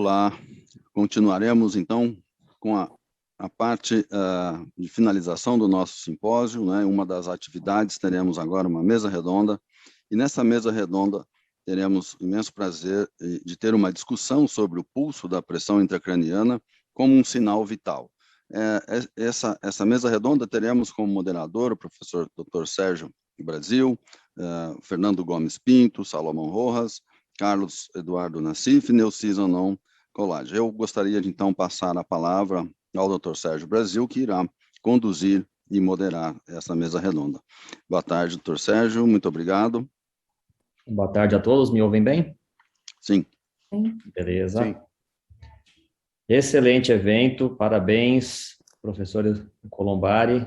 Olá, continuaremos então com a parte de finalização do nosso simpósio, né? Uma das atividades, teremos agora uma mesa redonda, e nessa mesa redonda teremos imenso prazer de ter uma discussão sobre o pulso da pressão intracraniana como um sinal vital. Essa mesa redonda teremos como moderador o professor Dr. Sérgio Brasil, Fernando Gomes Pinto, Salomão Rojas, Carlos Eduardo Nassif e Neuci Zanon Colage. Eu gostaria de então passar a palavra ao Dr. Sérgio Brasil, que irá conduzir e moderar essa mesa redonda. Boa tarde, Dr. Sérgio, muito obrigado. Boa tarde a todos, me ouvem bem? Sim. Beleza. Sim. Excelente evento, parabéns, professor Colombari,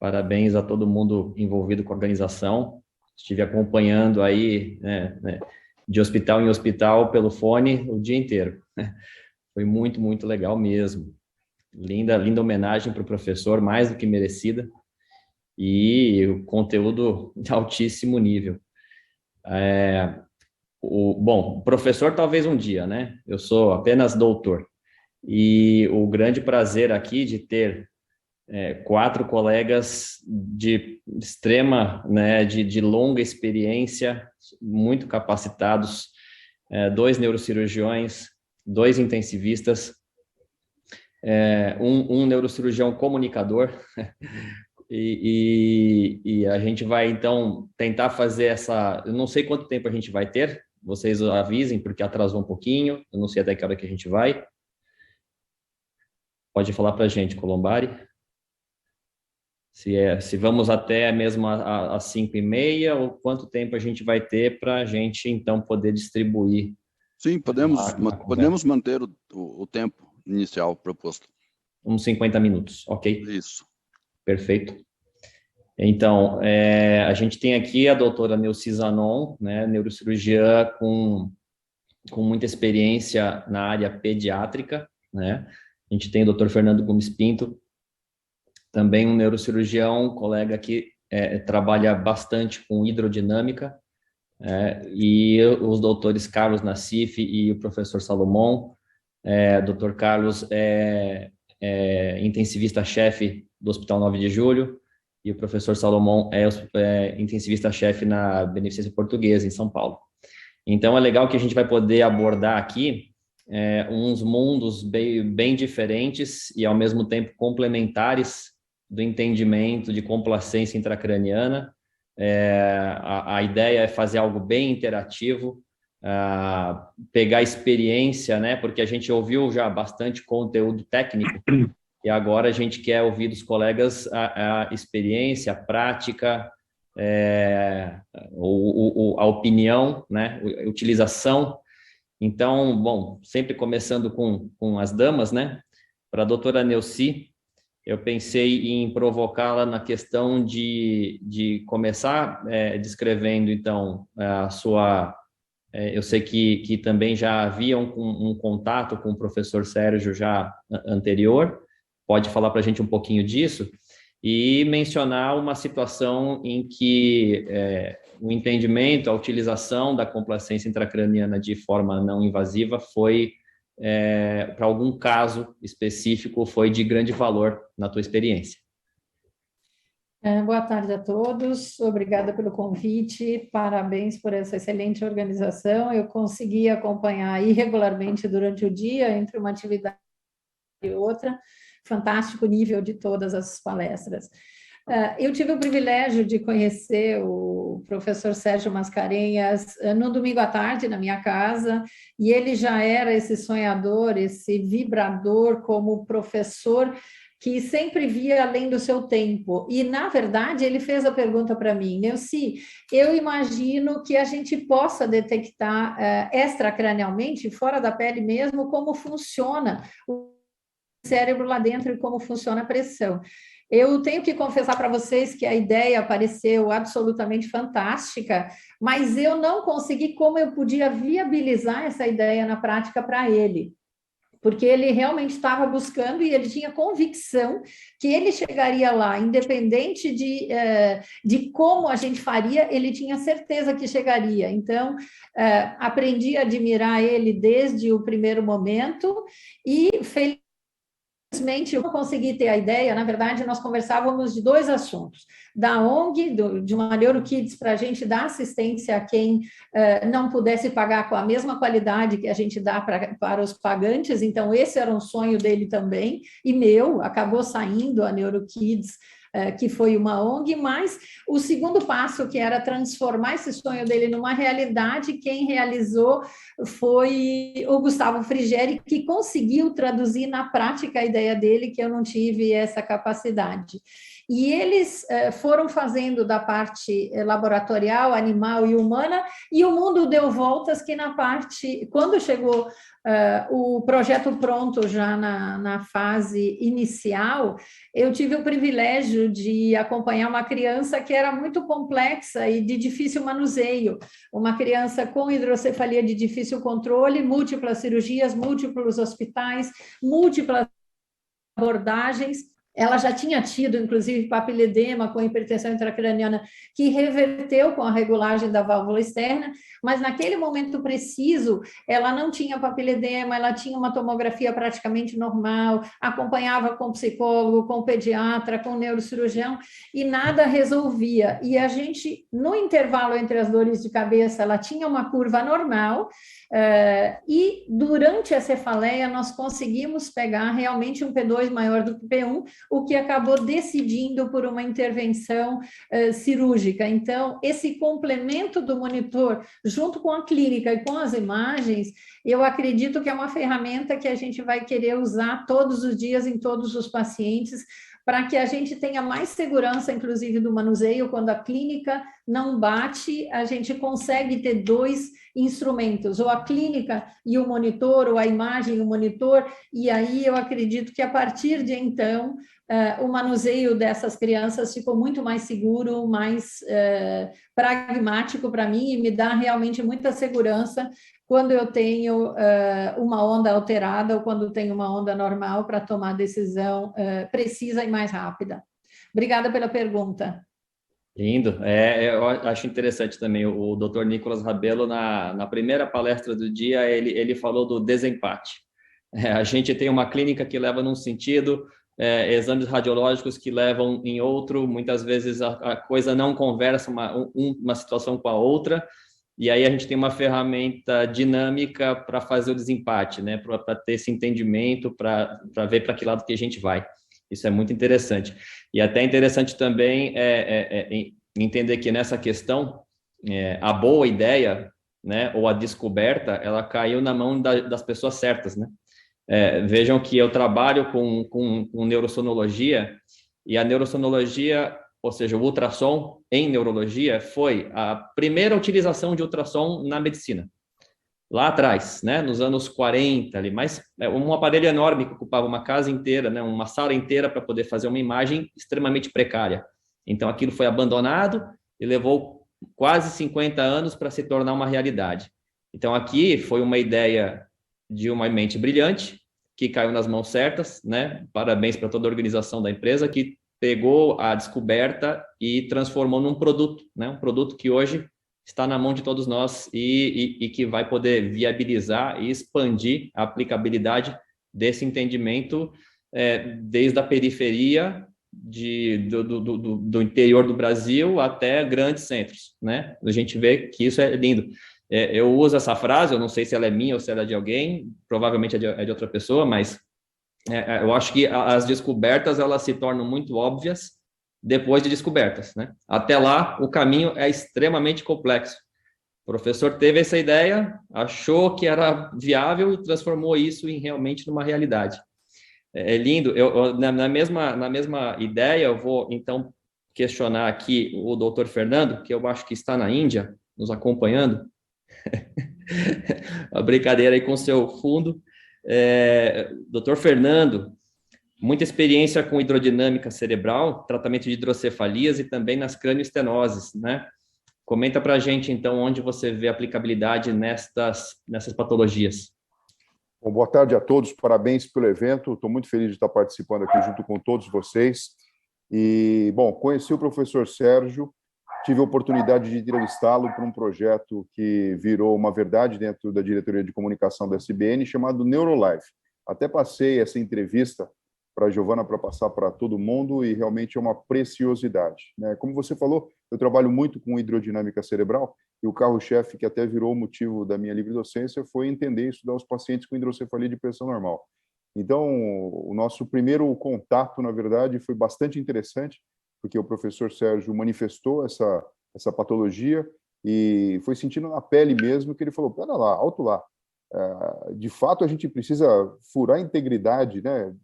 parabéns a todo mundo envolvido com a organização. Estive acompanhando aí, de hospital em hospital pelo fone o dia inteiro. Foi muito, muito legal mesmo. Linda homenagem para o professor, mais do que merecida, e o conteúdo de altíssimo nível. Bom, professor talvez um dia, né? Eu sou apenas doutor. E o grande prazer aqui de ter 4 colegas de extrema, de longa experiência, muito capacitados, 2 neurocirurgiões, 2 intensivistas, um neurocirurgião comunicador, e a gente vai, então, tentar fazer eu não sei quanto tempo a gente vai ter, vocês avisem, porque atrasou um pouquinho, eu não sei até que hora que a gente vai. Pode falar para a gente, Colombari, se vamos até mesmo às 5h30, ou quanto tempo a gente vai ter para a gente, então, poder distribuir. Sim, podemos manter o tempo inicial proposto. Uns 50 minutos, ok? Isso. Perfeito. Então, a gente tem aqui a doutora Neuci Zanon, neurocirurgiã com muita experiência na área pediátrica, né? A gente tem o Dr. Fernando Gomes Pinto, também um neurocirurgião, colega que trabalha bastante com hidrodinâmica, e os doutores Carlos Nassif e o professor Salomão. Dr. Carlos é intensivista-chefe do Hospital 9 de Julho, e o professor Salomão é intensivista-chefe na Beneficência Portuguesa, em São Paulo. Então, é legal que a gente vai poder abordar aqui uns mundos bem diferentes e, ao mesmo tempo, complementares do entendimento de complacência intracraniana. A ideia é fazer algo bem interativo, pegar experiência, porque a gente ouviu já bastante conteúdo técnico, e agora a gente quer ouvir dos colegas a experiência, a prática, a opinião, a utilização. Então, bom, sempre começando com as damas, para a doutora Neuci, eu pensei em provocá-la na questão de começar descrevendo, então, a sua... eu sei que também já havia um contato com o professor Sérgio já anterior, pode falar para a gente um pouquinho disso, e mencionar uma situação em que o entendimento, a utilização da complacência intracraniana de forma não invasiva foi, para algum caso específico, foi de grande valor na tua experiência. Boa tarde a todos, obrigada pelo convite, parabéns por essa excelente organização. Eu consegui acompanhar irregularmente durante o dia, entre uma atividade e outra, fantástico nível de todas as palestras. Eu tive o privilégio de conhecer o professor Sérgio Mascarenhas no domingo à tarde, na minha casa, e ele já era esse sonhador, esse vibrador como professor que sempre via além do seu tempo. E, na verdade, ele fez a pergunta para mim, Neuci, eu imagino que a gente possa detectar extracranialmente, fora da pele mesmo, como funciona o cérebro lá dentro e como funciona a pressão. Eu tenho que confessar para vocês que a ideia pareceu absolutamente fantástica, mas eu não consegui como eu podia viabilizar essa ideia na prática para ele. porque ele realmente estava buscando e ele tinha convicção que ele chegaria lá, independente de como a gente faria, ele tinha certeza que chegaria. Então, aprendi a admirar ele desde o primeiro momento e Infelizmente, eu não consegui ter a ideia. Na verdade, nós conversávamos de dois assuntos: da ONG, de uma NeuroKids, para a gente dar assistência a quem não pudesse pagar com a mesma qualidade que a gente dá para os pagantes. Então, esse era um sonho dele também, e meu, acabou saindo a NeuroKids, que foi uma ONG, mas o segundo passo, que era transformar esse sonho dele numa realidade, quem realizou foi o Gustavo Frigeri, que conseguiu traduzir na prática a ideia dele, que eu não tive essa capacidade. E eles foram fazendo da parte laboratorial, animal e humana, e o mundo deu voltas que na parte, quando chegou o projeto pronto já na fase inicial, eu tive o privilégio de acompanhar uma criança que era muito complexa e de difícil manuseio, uma criança com hidrocefalia de difícil controle, múltiplas cirurgias, múltiplos hospitais, múltiplas abordagens. Ela já tinha tido, inclusive, papiledema com hipertensão intracraniana, que reverteu com a regulagem da válvula externa, mas naquele momento preciso, ela não tinha papiledema, ela tinha uma tomografia praticamente normal, acompanhava com psicólogo, com pediatra, com neurocirurgião, e nada resolvia. E a gente, no intervalo entre as dores de cabeça, ela tinha uma curva normal, e durante a cefaleia nós conseguimos pegar realmente um P2 maior do que P1, o que acabou decidindo por uma intervenção cirúrgica. Então, esse complemento do monitor, junto com a clínica e com as imagens, eu acredito que é uma ferramenta que a gente vai querer usar todos os dias em todos os pacientes, para que a gente tenha mais segurança, inclusive, do manuseio. Quando a clínica não bate, a gente consegue ter dois instrumentos, ou a clínica e o monitor, ou a imagem e o monitor, e aí eu acredito que, a partir de então, o manuseio dessas crianças ficou muito mais seguro, mais pragmático para mim, e me dá realmente muita segurança quando eu tenho uma onda alterada ou quando tenho uma onda normal, para tomar decisão precisa e mais rápida. Obrigada pela pergunta. Lindo. Eu acho interessante também o Dr. Nicolas Rabelo, na primeira palestra do dia, ele falou do desempate. A gente tem uma clínica que leva num sentido, exames radiológicos que levam em outro, muitas vezes a coisa não conversa uma situação com a outra, e aí a gente tem uma ferramenta dinâmica para fazer o desempate, né? Para ter esse entendimento, para ver para que lado que a gente vai. Isso é muito interessante. E até interessante também entender que nessa questão, a boa ideia, né, ou a descoberta, ela caiu na mão das pessoas certas, né? Vejam que eu trabalho com neurosonologia, e a neurosonologia, ou seja, o ultrassom em neurologia, foi a primeira utilização de ultrassom na medicina. Lá atrás, né, nos anos 40, ali, mas um aparelho enorme que ocupava uma casa inteira, né, uma sala inteira, para poder fazer uma imagem extremamente precária. Então, aquilo foi abandonado e levou quase 50 anos para se tornar uma realidade. Então, aqui foi uma ideia de uma mente brilhante, que caiu nas mãos certas, né? Parabéns para toda a organização da empresa, que pegou a descoberta e transformou num produto, né? Um produto que hoje está na mão de todos nós e que vai poder viabilizar e expandir a aplicabilidade desse entendimento desde a periferia do interior do Brasil até grandes centros, né? A gente vê que isso é lindo. Eu uso essa frase, eu não sei se ela é minha ou se ela é de alguém, provavelmente é de outra pessoa, mas eu acho que as descobertas, elas se tornam muito óbvias depois de descobertas, né? Até lá, o caminho é extremamente complexo. O professor teve essa ideia, achou que era viável e transformou isso realmente numa realidade. É lindo. Na mesma ideia, eu vou, então, questionar aqui o doutor Fernando, que eu acho que está na Índia, nos acompanhando. A brincadeira aí com o seu fundo. Doutor Fernando, muita experiência com hidrodinâmica cerebral, tratamento de hidrocefalias e também nas cranioestenoses, né? Comenta para a gente, então, onde você vê aplicabilidade nessas patologias. Bom, boa tarde a todos, parabéns pelo evento, estou muito feliz de estar participando aqui junto com todos vocês. E, bom, conheci o professor Sérgio, tive a oportunidade de entrevistá-lo para um projeto que virou uma verdade dentro da diretoria de comunicação da SBN, chamado Neurolife. Até passei essa entrevista para a Giovana para passar para todo mundo e realmente é uma preciosidade, né? Como você falou, eu trabalho muito com hidrodinâmica cerebral e o carro-chefe, que até virou o motivo da minha livre docência, foi entender e estudar os pacientes com hidrocefalia de pressão normal. Então, o nosso primeiro contato, na verdade, foi bastante interessante, porque o professor Sérgio manifestou essa patologia e foi sentindo na pele mesmo que ele falou, pera lá, alto lá, de fato a gente precisa furar a integridade, né?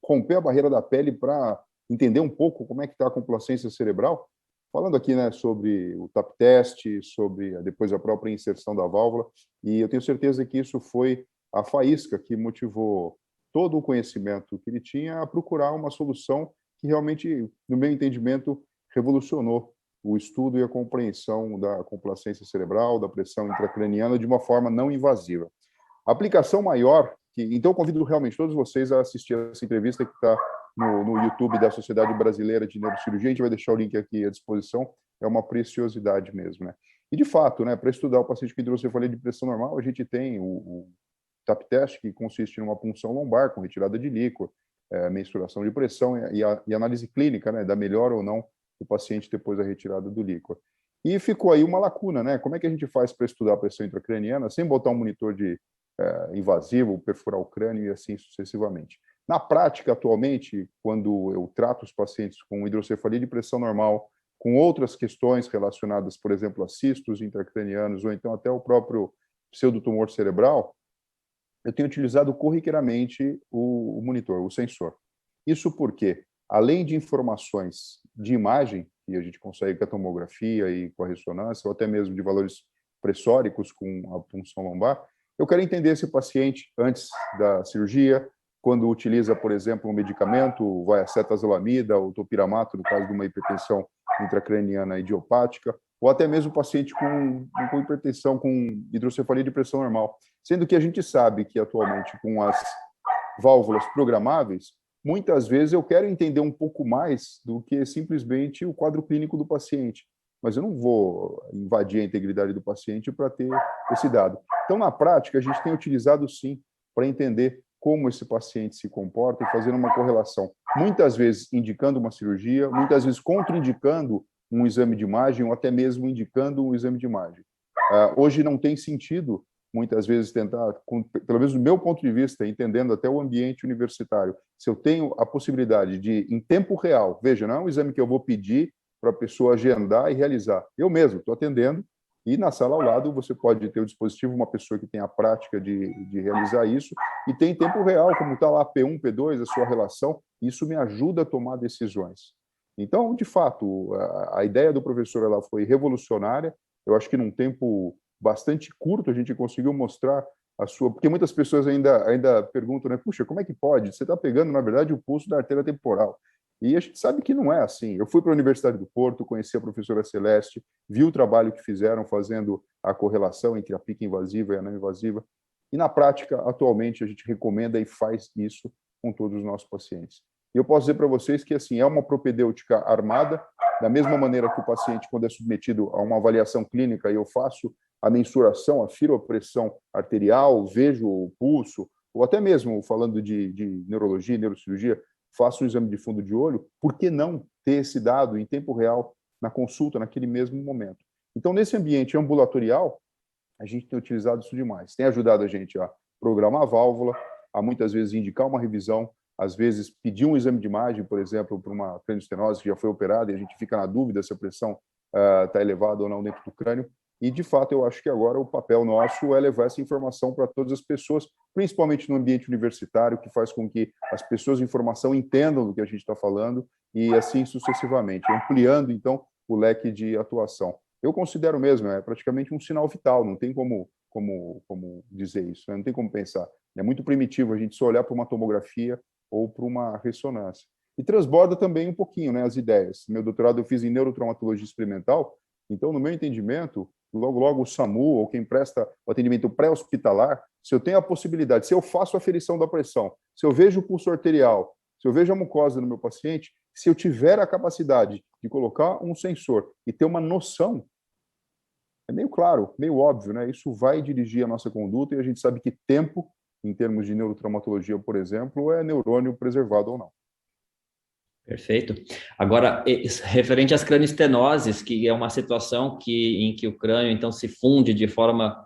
Romper a barreira da pele para entender um pouco como é que está a complacência cerebral, falando aqui, né, sobre o TAP test, sobre depois a própria inserção da válvula, e eu tenho certeza que isso foi a faísca que motivou todo o conhecimento que ele tinha a procurar uma solução que realmente, no meu entendimento, revolucionou o estudo e a compreensão da complacência cerebral, da pressão intracraniana de uma forma não invasiva. A aplicação maior, então eu convido realmente todos vocês a assistir essa entrevista que está no YouTube da Sociedade Brasileira de Neurocirurgia, a gente vai deixar o link aqui à disposição, é uma preciosidade mesmo, né? E de fato, né, para estudar o paciente com hidrocefalia de pressão normal, a gente tem o TAP test, que consiste em uma punção lombar com retirada de líquor, mensuração de pressão e análise clínica, né, da melhor ou não o paciente depois da retirada do líquor. E ficou aí uma lacuna, né? Como é que a gente faz para estudar a pressão intracraniana sem botar um monitor invasivo, perfurar o crânio e assim sucessivamente? Na prática, atualmente, quando eu trato os pacientes com hidrocefalia de pressão normal, com outras questões relacionadas, por exemplo, a cistos intracranianos ou então até o próprio pseudotumor cerebral, eu tenho utilizado corriqueiramente o monitor, o sensor. Isso porque, além de informações de imagem, que a gente consegue com a tomografia e com a ressonância, ou até mesmo de valores pressóricos com a punção lombar, eu quero entender esse paciente antes da cirurgia, quando utiliza, por exemplo, um medicamento, vai a cetazolamida ou topiramato, no caso de uma hipertensão intracraniana idiopática, ou até mesmo paciente com hipertensão, com hidrocefalia de pressão normal. Sendo que a gente sabe que, atualmente, com as válvulas programáveis, muitas vezes eu quero entender um pouco mais do que simplesmente o quadro clínico do paciente, mas eu não vou invadir a integridade do paciente para ter esse dado. Então, na prática, a gente tem utilizado, sim, para entender como esse paciente se comporta e fazendo uma correlação, muitas vezes indicando uma cirurgia, muitas vezes contraindicando um exame de imagem ou até mesmo indicando um exame de imagem. Hoje não tem sentido, muitas vezes, tentar, pelo menos do meu ponto de vista, entendendo até o ambiente universitário, se eu tenho a possibilidade de, em tempo real, veja, não é um exame que eu vou pedir para a pessoa agendar e realizar. Eu mesmo estou atendendo e na sala ao lado você pode ter o dispositivo, uma pessoa que tem a prática de realizar isso e tem em tempo real, como está lá P1, P2, a sua relação, isso me ajuda a tomar decisões. Então, de fato, a ideia do professor ela foi revolucionária. Eu acho que num tempo bastante curto a gente conseguiu mostrar a sua... Porque muitas pessoas ainda perguntam, né? Puxa, como é que pode? Você está pegando, na verdade, o pulso da artéria temporal. E a gente sabe que não é assim. Eu fui para a Universidade do Porto, conheci a professora Celeste, vi o trabalho que fizeram fazendo a correlação entre a pica invasiva e a não invasiva. E, na prática, atualmente, a gente recomenda e faz isso com todos os nossos pacientes. E eu posso dizer para vocês que assim é uma propedêutica armada, da mesma maneira que o paciente, quando é submetido a uma avaliação clínica, e eu faço a mensuração, afiro a pressão arterial, vejo o pulso, ou até mesmo falando de neurologia, neurocirurgia, faço um exame de fundo de olho, por que não ter esse dado em tempo real na consulta, naquele mesmo momento? Então, nesse ambiente ambulatorial, a gente tem utilizado isso demais. Tem ajudado a gente a programar a válvula, a muitas vezes indicar uma revisão, às vezes pedir um exame de imagem, por exemplo, para uma cranioestenose que já foi operada e a gente fica na dúvida se a pressão está elevada ou não dentro do crânio. E, de fato, eu acho que agora o papel nosso é levar essa informação para todas as pessoas, principalmente no ambiente universitário, que faz com que as pessoas de informação entendam do que a gente está falando e assim sucessivamente, ampliando, então, o leque de atuação. Eu considero mesmo, é praticamente um sinal vital, não tem como dizer isso, né? Não tem como pensar. É muito primitivo a gente só olhar para uma tomografia ou para uma ressonância. E transborda também um pouquinho, né, as ideias. Meu doutorado eu fiz em neurotraumatologia experimental, Então, no meu entendimento, logo o SAMU, ou quem presta o atendimento pré-hospitalar, se eu tenho a possibilidade, se eu faço a aferição da pressão, se eu vejo o pulso arterial, se eu vejo a mucosa no meu paciente, se eu tiver a capacidade de colocar um sensor e ter uma noção, é meio claro, meio óbvio, né? Isso vai dirigir a nossa conduta e a gente sabe que tempo, em termos de neurotraumatologia, por exemplo, é neurônio preservado ou não. Perfeito. Agora, referente às cranioestenoses, que é uma situação em que o crânio, então, se funde de forma,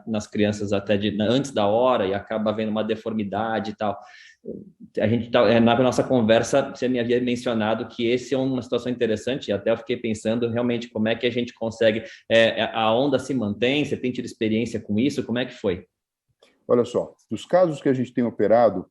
nas crianças até antes da hora e acaba havendo uma deformidade e tal. A gente na nossa conversa, você me havia mencionado que esse é uma situação interessante, e até eu fiquei pensando realmente como é que a gente consegue, a onda se mantém, você tem tido experiência com isso, como é que foi? Olha só, dos casos que a gente tem operado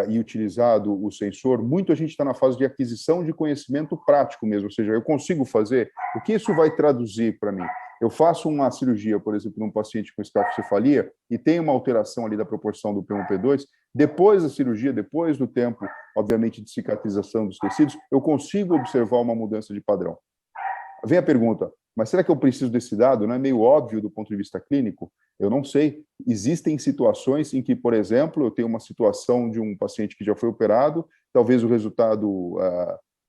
e utilizado o sensor, muito a gente está na fase de aquisição de conhecimento prático mesmo, ou seja, eu consigo fazer, o que isso vai traduzir para mim? Eu faço uma cirurgia, por exemplo, num paciente com escafocefalia e tem uma alteração ali da proporção do P1, P2, depois da cirurgia, depois do tempo, obviamente, de cicatrização dos tecidos, eu consigo observar uma mudança de padrão. Vem a pergunta, mas será que eu preciso desse dado? Não é meio óbvio do ponto de vista clínico? Eu não sei. Existem situações em que, por exemplo, eu tenho uma situação de um paciente que já foi operado, talvez o resultado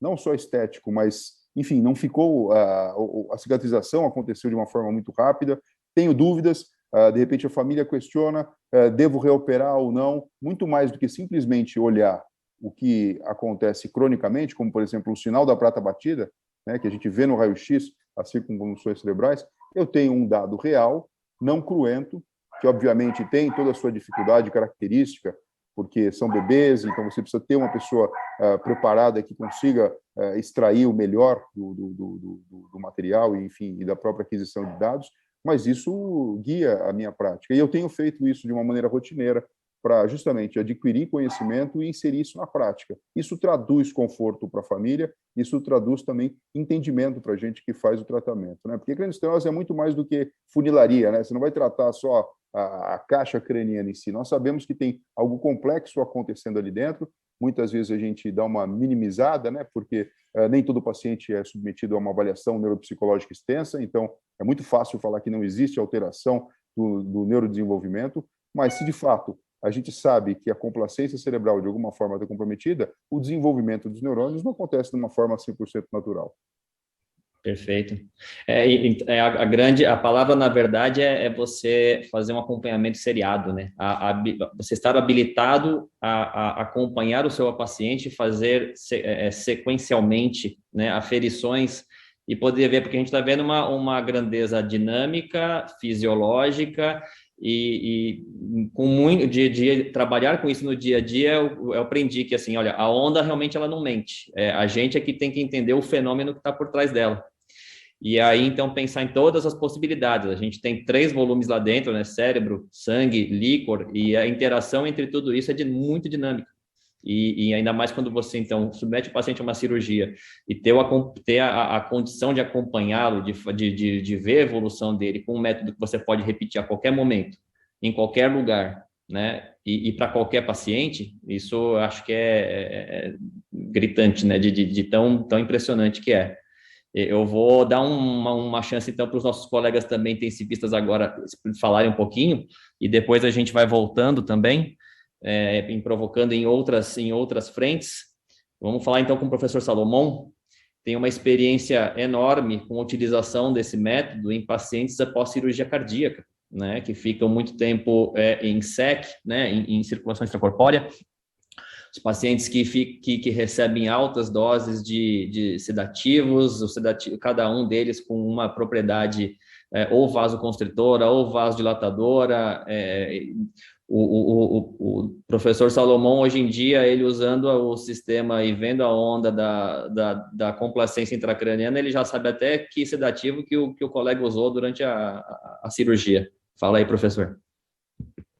não só estético, mas, enfim, não ficou, a cicatrização aconteceu de uma forma muito rápida, tenho dúvidas, de repente a família questiona, devo reoperar ou não, muito mais do que simplesmente olhar o que acontece cronicamente, como, por exemplo, o sinal da prata batida, né, que a gente vê no raio-x, as circunvoluções cerebrais, eu tenho um dado real, não cruento, que obviamente tem toda a sua dificuldade característica, porque são bebês, então você precisa ter uma pessoa preparada que consiga extrair o melhor do material, e, enfim, e da própria aquisição de dados, mas isso guia a minha prática. E eu tenho feito isso de uma maneira rotineira, para justamente adquirir conhecimento e inserir isso na prática. Isso traduz conforto para a família, isso traduz também entendimento para a gente que faz o tratamento, né? Porque cranioestenose é muito mais do que funilaria, né? Você não vai tratar só a caixa craniana em si. Nós sabemos que tem algo complexo acontecendo ali dentro. Muitas vezes a gente dá uma minimizada, né? Porque nem todo paciente é submetido a uma avaliação neuropsicológica extensa, então é muito fácil falar que não existe alteração do neurodesenvolvimento, mas se de fato a gente sabe que a complacência cerebral de alguma forma está comprometida, o desenvolvimento dos neurônios não acontece de uma forma 100% natural. Perfeito. A palavra, na verdade, é você fazer um acompanhamento seriado, né? Você estar habilitado a acompanhar o seu paciente, fazer sequencialmente, né, aferições e poder ver, porque a gente está vendo uma grandeza dinâmica, fisiológica, e com muito de trabalhar com isso no dia a dia, eu aprendi que, assim, olha, a onda realmente ela não mente, a gente é que tem que entender o fenômeno que está por trás dela. E aí, então, pensar em todas as possibilidades. A gente tem 3 volumes lá dentro, né? Cérebro, sangue, líquor, e a interação entre tudo isso é muito dinâmica. E ainda mais quando você, então, submete o paciente a uma cirurgia e ter a condição de acompanhá-lo, de ver a evolução dele com um método que você pode repetir a qualquer momento, em qualquer lugar, né? E para qualquer paciente, isso eu acho que é gritante, né? De tão impressionante que é. Eu vou dar uma chance, então, para os nossos colegas também intensivistas agora falarem um pouquinho, e depois a gente vai voltando também, provocando em outras frentes. Vamos falar, então, com o professor Salomão. Tem uma experiência enorme com a utilização desse método em pacientes após cirurgia cardíaca, né, que ficam muito tempo em SEC, né, em circulação extracorpórea. Os pacientes que recebem altas doses de sedativos, cada um deles com uma propriedade ou vasoconstritora ou vasodilatadora. O professor Salomão, hoje em dia, ele usando o sistema e vendo a onda da complacência intracraniana, ele já sabe até que sedativo que o colega usou durante a cirurgia. Fala aí, professor.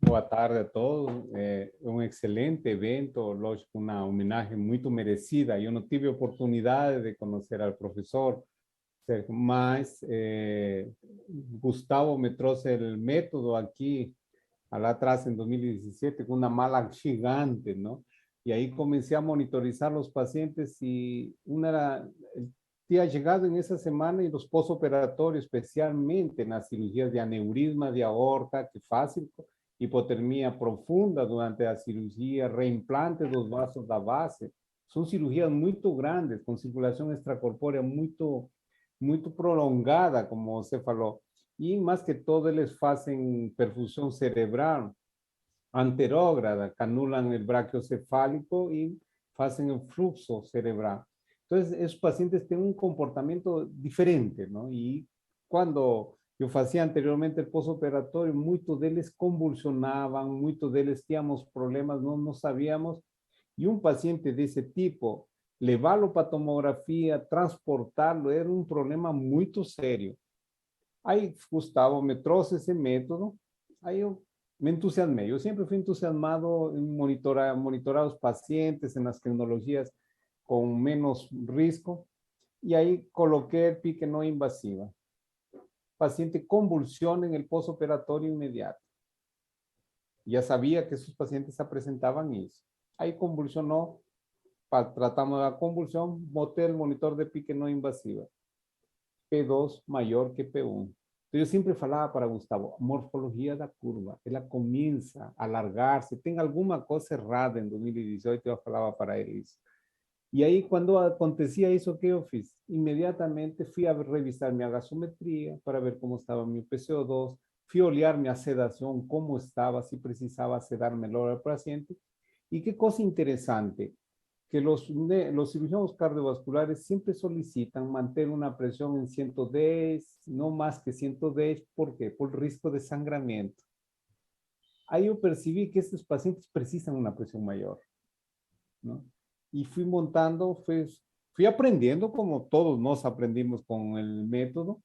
Boa tarde a todos. É um excelente evento, lógico, uma homenagem muito merecida. Eu não tive oportunidade de conhecer ao professor, mas Gustavo me trouxe o método aqui, lá atrás, em 2017, com uma mala gigante, ¿no? E aí comecei a monitorizar os pacientes e tinha chegado nessa semana e nos pós-operatórios, especialmente nas cirurgias de aneurisma de aorta, que fazem hipotermia profunda durante a cirurgia, reimplante dos vasos da base, são cirurgias muito grandes, com circulação extracorpórea muito prolongada, como você falou. E, mais que todo, eles fazem perfusão cerebral anterógrada, canulam o braquiocefálico e fazem o fluxo cerebral. Então, esses pacientes têm um comportamento diferente, não? E quando eu fazia anteriormente o pós-operatório, muitos deles convulsionavam, muitos deles tínhamos problemas, não sabíamos. E um paciente desse tipo, levá-lo para tomografia, transportá-lo, era um problema muito sério. Aí, Gustavo me trouxe esse método, aí eu me entusiasmei. Eu sempre fui entusiasmado em monitorar os pacientes nas tecnologias com menos risco, e aí coloquei el pique no invasiva. Paciente convulsiona en el postoperatorio inmediato. Ya sabía que esos pacientes presentaban eso. Ahí convulsionó, tratamos la convulsión, boté el monitor de pique no invasiva. P2 mayor que P1. Yo siempre falaba para Gustavo, morfología da curva, ela comienza a alargar-se, tem alguma coisa errada em 2018, eu falava para ele isso. E aí, quando acontecia isso, o que eu fiz? Imediatamente fui a revisar minha gasometria para ver como estava meu PCO2, fui olhar minha sedação, como estava, se precisava sedar melhor ao paciente. E que coisa interessante, que los cirujanos cardiovasculares siempre solicitan mantener una presión en 110, no más que 110, ¿por qué? Por riesgo de sangramiento. Ahí yo percibí que estos pacientes precisan una presión mayor, ¿no? Y fui montando, fui aprendiendo, como todos nos aprendimos con el método,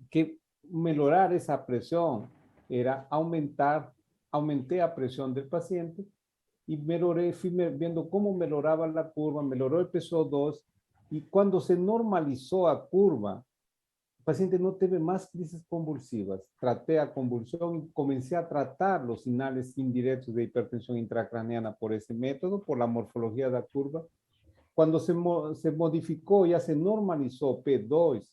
que mejorar esa presión era aumenté la presión del paciente y mejoré, fui viendo cómo mejoraba la curva, mejoró el PCO2, y cuando se normalizó la curva, el paciente no tuvo más crisis convulsivas. Traté a convulsión y comencé a tratar los sinales indirectos de hipertensión intracraneana por ese método, por la morfología de la curva. Cuando se modificó, ya se normalizó P2,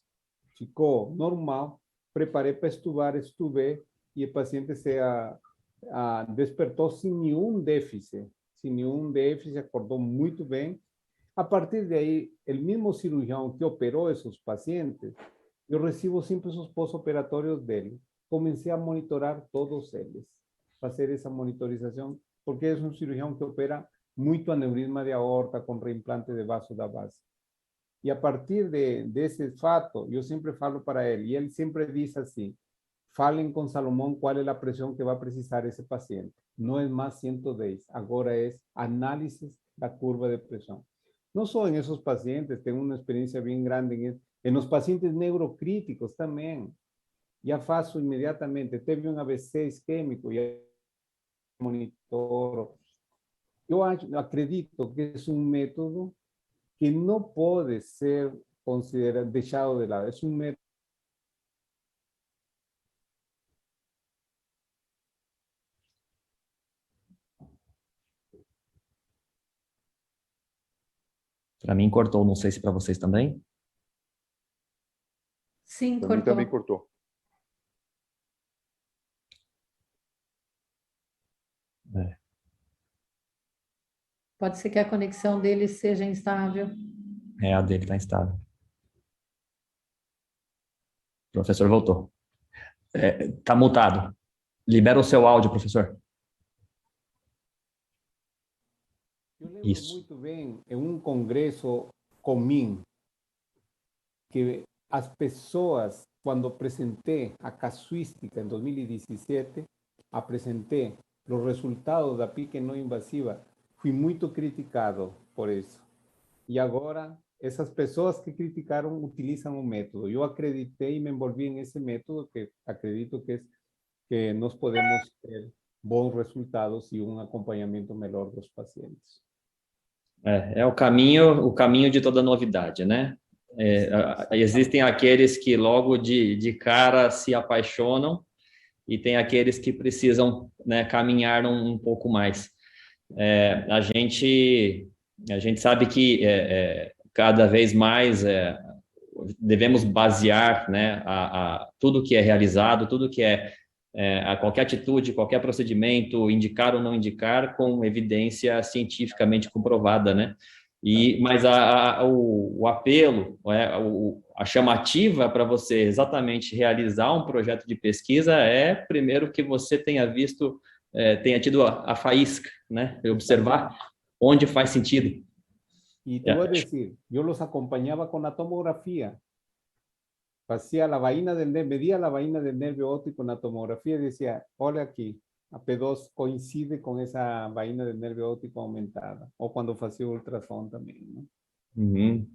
ficó normal, preparé para estubar, estubé, y el paciente despertou sem nenhum déficit, acordou muito bem. A partir de aí, o mesmo cirurgião que operou esses pacientes, eu recebo sempre os pós-operatórios dele. Comecei a monitorar todos eles, fazer essa monitorização, porque é um cirurgião que opera muito aneurisma de aorta com reimplante de vaso da base. E a partir desse fato, eu sempre falo para ele, e ele sempre diz assim: falem com Salomão qual é a pressão que vai precisar esse paciente. Não é mais 110, agora é análise da curva de pressão. Não só em esses pacientes, tenho uma experiência bem grande em os pacientes neurocríticos também. Já faço imediatamente, teve um AVC isquêmico, e monitoro. Eu acredito que é um método que não pode ser considerado, deixado de lado. É um método. Para mim cortou, não sei se para vocês também. Sim, Para cortou. mim também cortou. É. Pode ser que a conexão dele seja instável. É, a dele está instável. O professor voltou. Está mutado. Libera o seu áudio, professor. Eu lembro Isso. muito bem, em um congresso comum, que as pessoas, quando apresentei a casuística em 2017, apresentei os resultados da pique não invasiva, fui muito criticado por isso. E agora, essas pessoas que criticaram utilizam o método. Eu acreditei e me envolvi nesse método, que acredito que nós podemos ter bons resultados e um acompanhamento melhor dos pacientes. É o caminho de toda novidade, né? Existem aqueles que logo de cara se apaixonam e tem aqueles que precisam, né, caminhar um pouco mais. A gente sabe que cada vez mais devemos basear, né, tudo que é realizado, tudo que a qualquer atitude, qualquer procedimento, indicar ou não indicar, com evidência cientificamente comprovada, né? Mas o apelo, a chamativa para você exatamente realizar um projeto de pesquisa primeiro, que você tenha visto, tenha tido a faísca, né? Observar onde faz sentido. Y te voy a decir, yo los acompañaba con la tomografía. Hacía la vaina del nervio, medía la vaina del nervio óptico en la tomografía y decía, olha aquí, a P2 coincide con esa vaina del nervio óptico aumentada. O quando fazia ultrassom também, né? Uhum.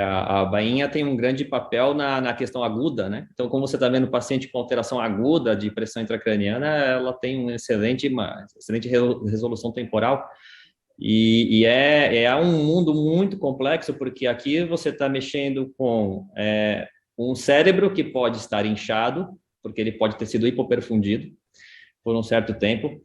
A bainha tem um grande papel na questão aguda, né? Então, como você está vendo o paciente com alteração aguda de pressão intracraniana, ela tem uma excelente resolução temporal. E é um mundo muito complexo, porque aqui você está mexendo com um cérebro que pode estar inchado, porque ele pode ter sido hipoperfundido por um certo tempo.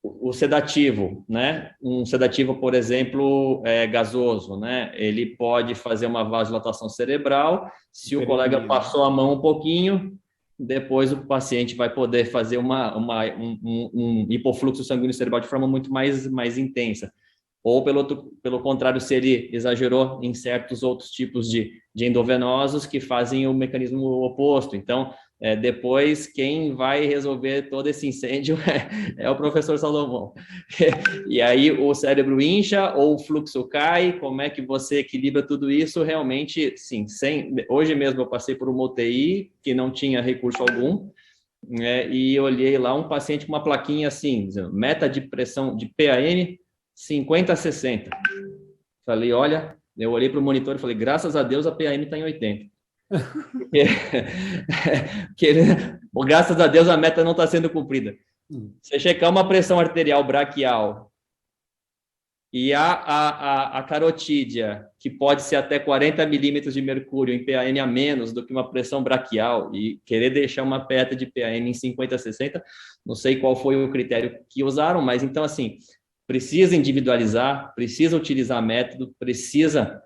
O sedativo, né? Um sedativo, por exemplo, gasoso, né? Ele pode fazer uma vasodilatação cerebral. Se o colega passou a mão um pouquinho, depois o paciente vai poder fazer um hipofluxo sanguíneo cerebral de forma muito mais intensa. Ou, pelo contrário, se ele exagerou em certos outros tipos de endovenosos que fazem o mecanismo oposto. Então, depois, quem vai resolver todo esse incêndio é o professor Salomão. E aí, o cérebro incha ou o fluxo cai, como é que você equilibra tudo isso? Realmente, sim. Hoje mesmo eu passei por uma UTI que não tinha recurso algum, e olhei lá um paciente com uma plaquinha assim, meta de pressão de PAN 50-60. Falei, olha, eu olhei para o monitor e falei, graças a Deus a PAM está em 80. Graças a Deus a meta não está sendo cumprida. Você checar uma pressão arterial braquial e a carotídea, que pode ser até 40 milímetros de mercúrio em PAM a menos do que uma pressão braquial, e querer deixar uma PETA de PAM em 50-60, não sei qual foi o critério que usaram, mas então, assim, precisa individualizar, precisa utilizar método, precisa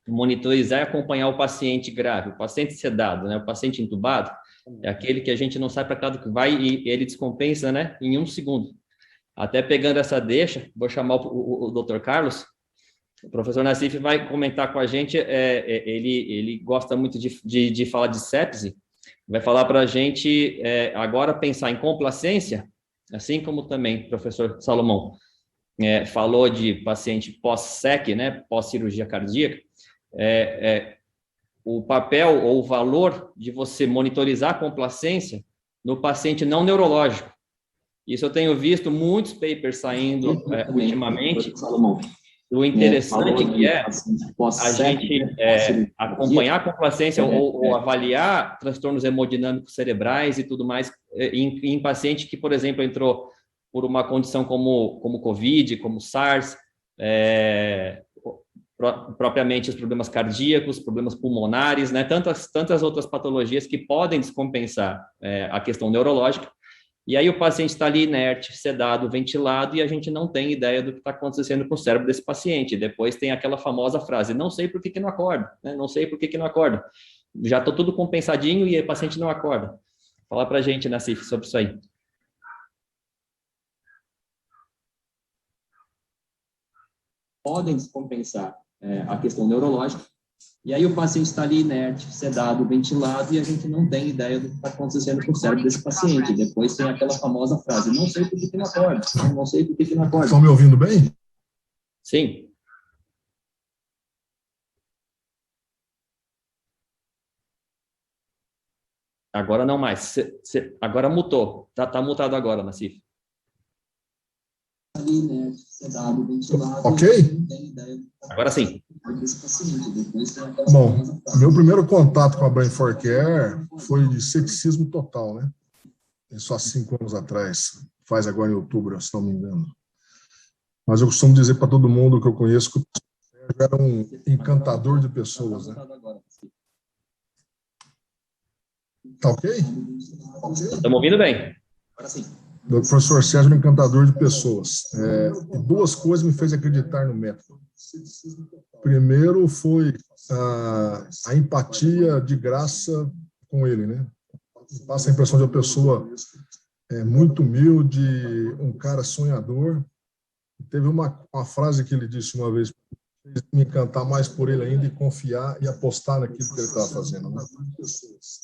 monitorizar e acompanhar o paciente grave, o paciente sedado, né? O paciente entubado é aquele que a gente não sabe para cada que vai e ele descompensa, né? Em 1 segundo. Até pegando essa deixa, vou chamar o Dr. Carlos, o professor Nassif vai comentar com a gente, ele gosta muito de falar de sepse, vai falar para a gente agora pensar em complacência, assim como também o professor Salomão falou de paciente pós-SEC, né, pós-cirurgia cardíaca, o papel ou o valor de você monitorizar a complacência no paciente não neurológico. Isso eu tenho visto muitos papers saindo ultimamente. O interessante que a gente acompanhar a complacência ou avaliar transtornos hemodinâmicos cerebrais e tudo mais em paciente que, por exemplo, entrou por uma condição como COVID, como SARS, propriamente os problemas cardíacos, problemas pulmonares, né? Tantas outras patologias que podem descompensar a questão neurológica. E aí o paciente está ali inerte, sedado, ventilado, e a gente não tem ideia do que está acontecendo com o cérebro desse paciente. Depois tem aquela famosa frase, não sei por que não acorda, né? Não sei por que não acorda. Já estou tudo compensadinho e o paciente não acorda. Fala para a gente, Nassif, sobre isso aí. Podem descompensar a questão neurológica, e aí o paciente está ali inerte, sedado, ventilado, e a gente não tem ideia do que está acontecendo com o cérebro desse paciente. Depois tem aquela famosa frase, não sei por que não acorda, não sei por que não acorda. Estão me ouvindo bem? Sim. Agora não mais. Agora mutou. Tá mutado agora, Nassif. Ok? Agora sim. Bom, meu primeiro contato com a Brain for Care foi de ceticismo total, né? Isso há 5 anos atrás. Faz agora em outubro, se não me engano. Mas eu costumo dizer para todo mundo que eu conheço que o Sérgio era um encantador de pessoas, né? Tá ok? Estamos ouvindo bem. Agora sim. O professor Sérgio é um encantador de pessoas. E duas coisas me fez acreditar no método. Primeiro foi a empatia de graça com ele, né? Passa a impressão de uma pessoa muito humilde, um cara sonhador. Teve uma frase que ele disse uma vez, me encantar mais por ele ainda e confiar e apostar naquilo que ele estava fazendo, né?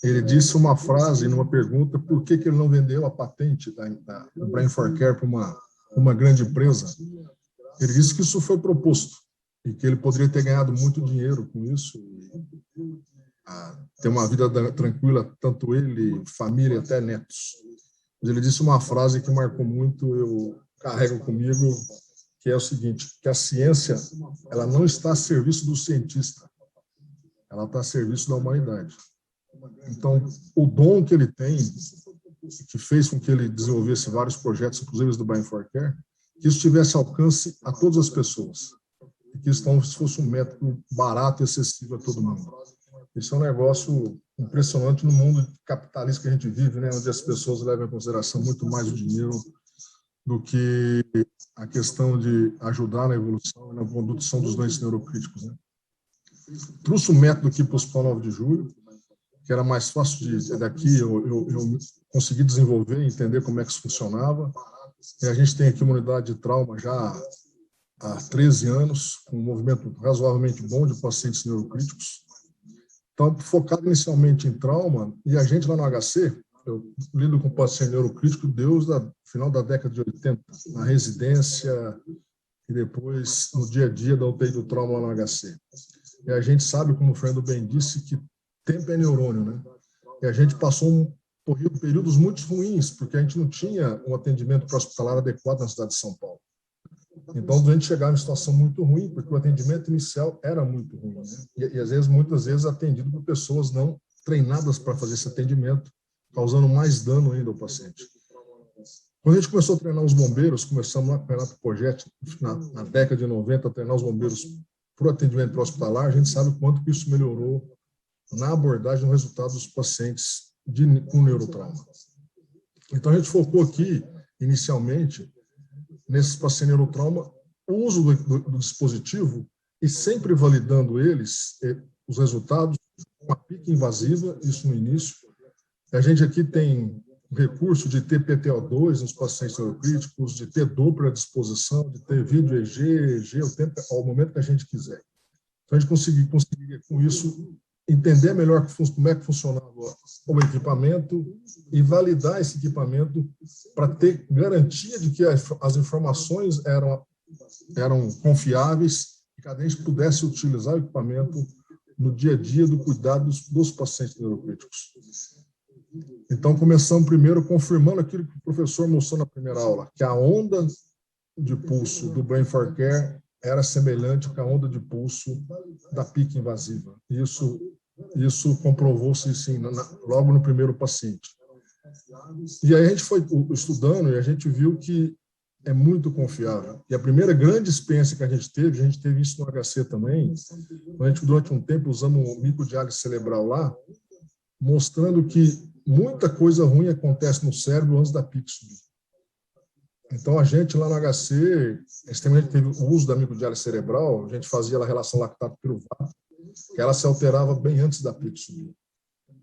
Ele disse uma frase numa pergunta, por que ele não vendeu a patente do Brain for Care para uma grande empresa? Ele disse que isso foi proposto e que ele poderia ter ganhado muito dinheiro com isso, e ter uma vida tranquila, tanto ele, família, até netos. Mas ele disse uma frase que marcou muito, eu carrego comigo, que é o seguinte, que a ciência, ela não está a serviço do cientista, ela está a serviço da humanidade. Então, o dom que ele tem, que fez com que ele desenvolvesse vários projetos, inclusive os do Brain for Care, que isso tivesse alcance a todas as pessoas, e que isso não fosse um método barato e acessível a todo mundo. Isso é um negócio impressionante no mundo capitalista que a gente vive, né, onde as pessoas levam em consideração muito mais o dinheiro do que a questão de ajudar na evolução e na condução dos doentes neurocríticos, né? Trouxe o método aqui para o Hospital 9 de Julho, que era mais fácil daqui, eu consegui desenvolver e entender como é que isso funcionava. E a gente tem aqui uma unidade de trauma já há 13 anos, com um movimento razoavelmente bom de pacientes neurocríticos. Então, focado inicialmente em trauma, e a gente lá no HC, eu lido com paciente neurocrítico desde o final da década de 80, na residência e depois no dia a dia da UTI do trauma lá no HC. E a gente sabe, como o Fernando bem disse, que tempo é neurônio, né? E a gente passou períodos muito ruins, porque a gente não tinha um atendimento pré-hospitalar adequado na cidade de São Paulo. Então, a gente chegava em situação muito ruim, porque o atendimento inicial era muito ruim, né? E às vezes, muitas vezes, atendido por pessoas não treinadas para fazer esse atendimento, causando mais dano ainda ao paciente. Quando a gente começou a treinar os bombeiros, começamos lá com o Renato Projeto, na década de 90, a treinar os bombeiros para o atendimento pré-hospitalar, a gente sabe o quanto que isso melhorou na abordagem no resultado dos pacientes com neurotrauma. Então, a gente focou aqui, inicialmente, nesses pacientes neurotrauma, o uso do dispositivo e sempre validando os resultados, com a PIC invasiva, isso no início. A gente aqui tem o recurso de ter PTO2 nos pacientes neurocríticos, de ter Doppler à disposição, de ter vídeo EG, ao momento que a gente quiser. Então, a gente conseguiria, com isso, entender melhor como é que funcionava o equipamento e validar esse equipamento para ter garantia de que as informações eram confiáveis e que a gente pudesse utilizar o equipamento no dia a dia do cuidado dos pacientes neurocríticos. Então, começamos primeiro confirmando aquilo que o professor mostrou na primeira aula, que a onda de pulso do Brain for Care era semelhante com a onda de pulso da PIC invasiva. Isso comprovou-se, sim, logo no primeiro paciente. E aí a gente foi estudando e a gente viu que é muito confiável. E a primeira grande experiência que a gente teve isso no HC também, a gente durante um tempo usando um microdiálise cerebral lá, mostrando que muita coisa ruim acontece no cérebro antes da PIC subir. Então, a gente lá no HC, extremamente teve o uso da microdiálise cerebral, a gente fazia a relação lactato-piruvato, que ela se alterava bem antes da PIC subir.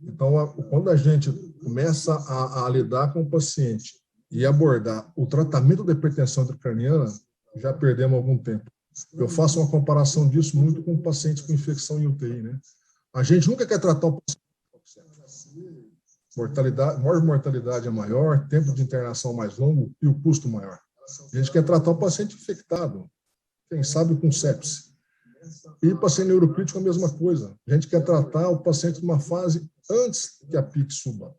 Então, quando a gente começa a lidar com o paciente e abordar o tratamento da hipertensão intracraniana, já perdemos algum tempo. Eu faço uma comparação disso muito com pacientes com infecção em UTI, né? A gente nunca quer tratar o paciente. Mortalidade é maior, tempo de internação mais longo e o custo maior. A gente quer tratar o paciente infectado, quem sabe com sepse. E paciente neurocrítico é a mesma coisa. A gente quer tratar o paciente numa fase antes que a PIC suba.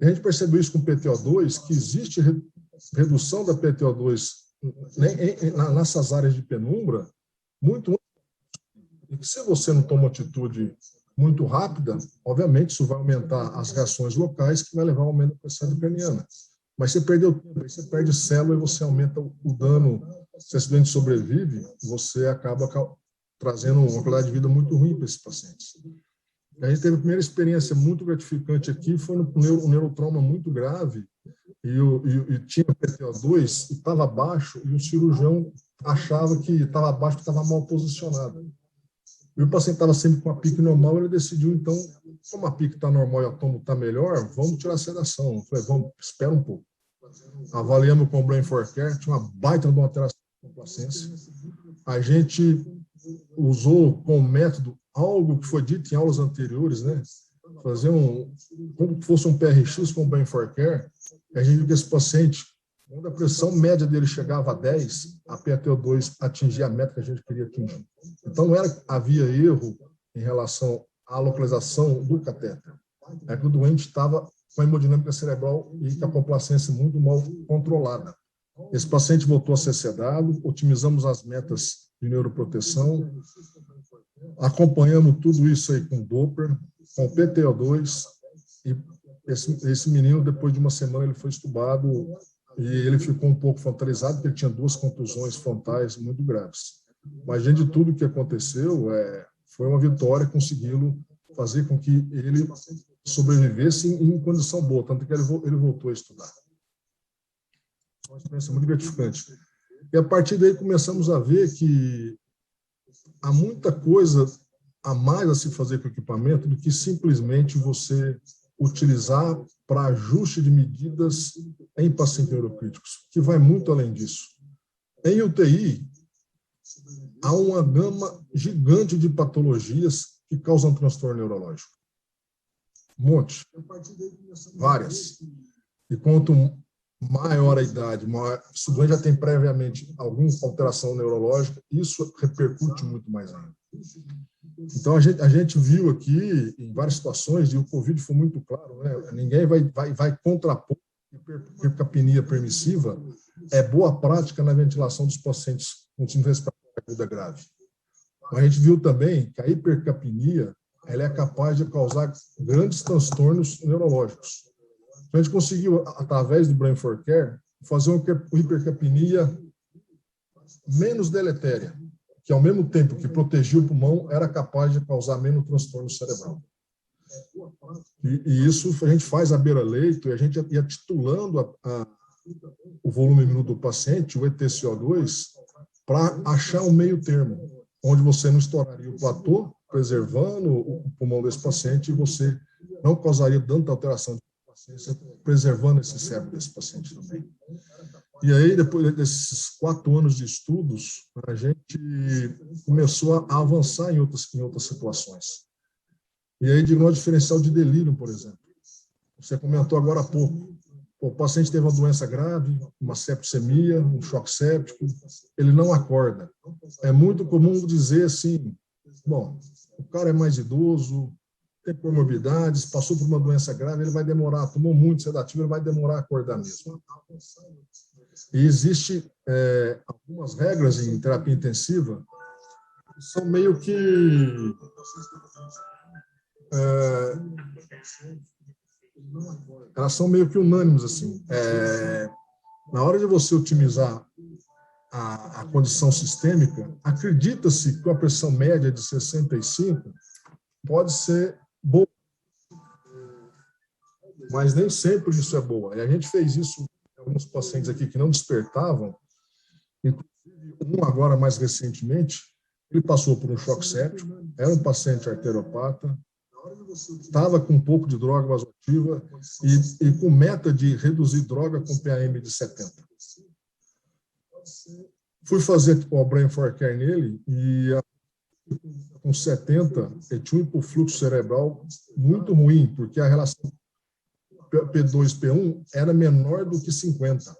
A gente percebeu isso com o PTO2, que existe redução da PTO2 nessas áreas de penumbra muito antes. E que se você não toma atitude muito rápida, obviamente isso vai aumentar as reações locais, que vai levar ao aumento da pressão intracraniana. Mas você perdeu tempo, você perde célula e você aumenta o dano. Se esse doente sobrevive, você acaba trazendo uma qualidade de vida muito ruim para esses pacientes. A gente teve a primeira experiência muito gratificante aqui, foi um neurotrauma muito grave, e tinha PTO2 e estava baixo, e o cirurgião achava que estava baixo porque estava mal posicionado. E o paciente estava sempre com a pique normal, ele decidiu, então, como a pique está normal e o tomo está melhor, vamos tirar a sedação. Eu falei, vamos, espera um pouco. Avaliamos com o Brain for Care, tinha uma baita de uma alteração de complacência. A gente usou como método algo que foi dito em aulas anteriores, né? Fazer como se fosse um PRX com o Brain for Care, e a gente viu que esse paciente, quando a pressão média dele chegava a 10, a PaTO2 atingia a meta que a gente queria atingir. Então, não havia erro em relação à localização do catéter. É que o doente estava com a hemodinâmica cerebral e com a complacência muito mal controlada. Esse paciente voltou a ser sedado, otimizamos as metas de neuroproteção, acompanhamos tudo isso aí com Doppler, com PTO2, e esse menino, depois de uma semana, ele foi estubado e ele ficou um pouco frontalizado, porque ele tinha 2 contusões frontais muito graves. Mas, diante de tudo que aconteceu, foi uma vitória consegui-lo fazer com que ele sobrevivesse em condição boa, tanto que ele voltou a estudar. Uma experiência muito gratificante. E, a partir daí, começamos a ver que há muita coisa a mais a se fazer com o equipamento do que simplesmente você utilizar para ajuste de medidas em pacientes neurocríticos, que vai muito além disso. Em UTI, há uma gama gigante de patologias que causam transtorno neurológico. Um monte. Várias. E quanto maior a idade, se o doente já tem previamente alguma alteração neurológica, isso repercute muito mais ainda. Então, a gente viu aqui, em várias situações, e o Covid foi muito claro, né? Ninguém vai contrapor hipercapnia permissiva, é boa prática na ventilação dos pacientes com síndrome respiratória aguda grave. Mas a gente viu também que a hipercapnia ela é capaz de causar grandes transtornos neurológicos. Então, a gente conseguiu, através do Brain for Care, fazer uma hipercapnia menos deletéria, que ao mesmo tempo que protegia o pulmão, era capaz de causar menos transtorno cerebral. E isso a gente faz à beira-leito, e a gente ia titulando o volume minuto do paciente, o ETCO2, para achar um meio termo, onde você não estouraria o platô, preservando o pulmão desse paciente, e você não causaria tanta alteração de paciência, preservando esse cérebro desse paciente também. E aí, depois desses 4 anos de estudos, a gente começou a avançar em outras situações. E aí, diagnóstico diferencial de delírio, por exemplo. Você comentou agora há pouco. O paciente teve uma doença grave, uma septicemia, um choque séptico, ele não acorda. É muito comum dizer assim, bom, o cara é mais idoso, tem comorbidades, passou por uma doença grave, ele vai demorar, tomou muito sedativo, ele vai demorar a acordar mesmo. E existe algumas regras em terapia intensiva que são meio que elas são meio que unânimes assim. Na hora de você otimizar a condição sistêmica, acredita-se que a pressão média de 65 pode ser boa, mas nem sempre isso é boa. E a gente fez isso em alguns pacientes aqui que não despertavam, inclusive um agora mais recentemente, ele passou por um choque séptico, era um paciente arteriopata, estava com um pouco de droga vasoativa e com meta de reduzir droga com PAM de 70. Fui fazer o Brain for Care nele e com 70 ele tinha um hipofluxo cerebral muito ruim, porque a relação P2-P1 era menor do que 50.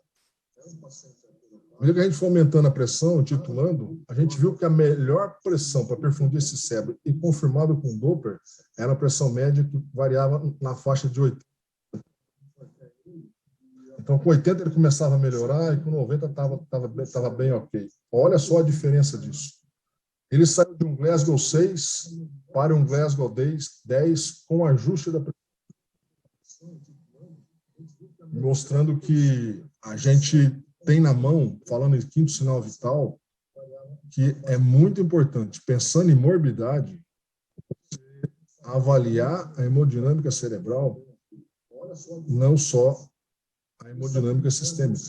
À medida que a gente foi aumentando a pressão, titulando, a gente viu que a melhor pressão para perfundir esse cérebro, e confirmado com Doppler, era a pressão média que variava na faixa de 80. Então, com 80 ele começava a melhorar, e com 90 estava bem ok. Olha só a diferença disso. Ele saiu de um Glasgow 6 para um Glasgow 10 com ajuste da pressão, mostrando que a gente tem na mão, falando em quinto sinal vital, que é muito importante, pensando em morbidade, avaliar a hemodinâmica cerebral, não só a hemodinâmica sistêmica.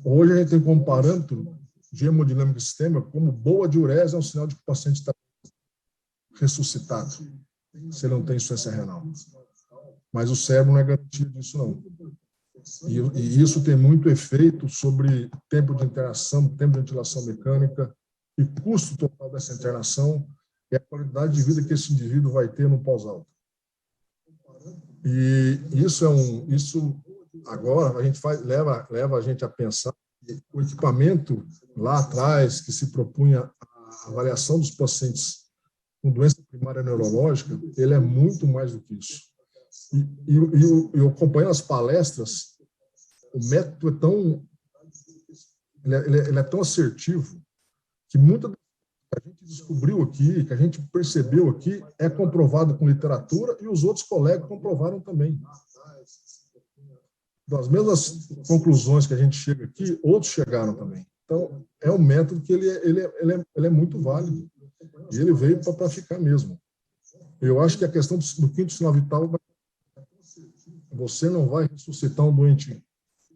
Hoje a gente tem como parâmetro de hemodinâmica sistêmica como boa diurese é um sinal de que o paciente está ressuscitado, se ele não tem insuficiência renal. Mas o cérebro não é garantia disso, não. E isso tem muito efeito sobre tempo de internação, tempo de ventilação mecânica e custo total dessa internação e a qualidade de vida que esse indivíduo vai ter no pós-alta. E isso agora a gente leva a gente a pensar que o equipamento lá atrás que se propunha a avaliação dos pacientes com doença primária neurológica, ele é muito mais do que isso. E eu acompanho as palestras, o método é tão ele é tão assertivo que muita que a gente descobriu aqui, que a gente percebeu aqui, é comprovado com literatura e os outros colegas comprovaram também. Das mesmas conclusões que a gente chega aqui, outros chegaram também. Então, é um método que ele é muito válido. E ele veio para ficar mesmo. Eu acho que a questão do quinto sinal vital, você não vai ressuscitar um doente